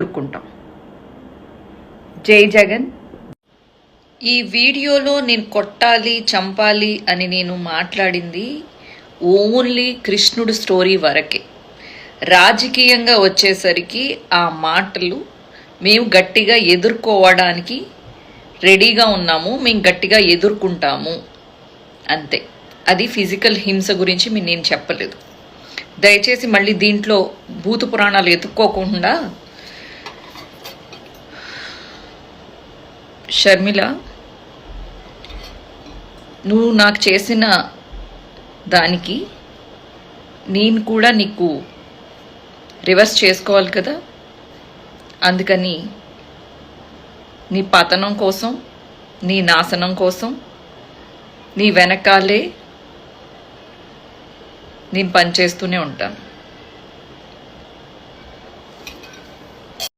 కోరుకుంటాం. జై జగన్. ఈ వీడియోలో నేను కొట్టాలి చంపాలి అని నేను మాట్లాడింది ఓన్లీ కృష్ణుడు స్టోరీ వరకే. రాజకీయంగా వచ్చేసరికి ఆ మాటలు మేము గట్టిగా ఎదుర్కోవడానికి రెడీగా ఉన్నాము, మేము గట్టిగా ఎదుర్కొంటాము అంతే. అది ఫిజికల్ హింస గురించి నేను చెప్పలేదు. దయచేసి మళ్ళీ దీంట్లో భూత పురాణాలు ఎత్తుక్కోకుండా. షర్మిల, నువ్వు నాకు చేసిన దానికి నేను కూడా నీకు రివర్స్ చేసుకోవాలి కదా. అందుకని నీ పతనం కోసం, నీ నాశనం కోసం నీ వెనకాలే నేను పనిచేస్తూనే ఉంటాను.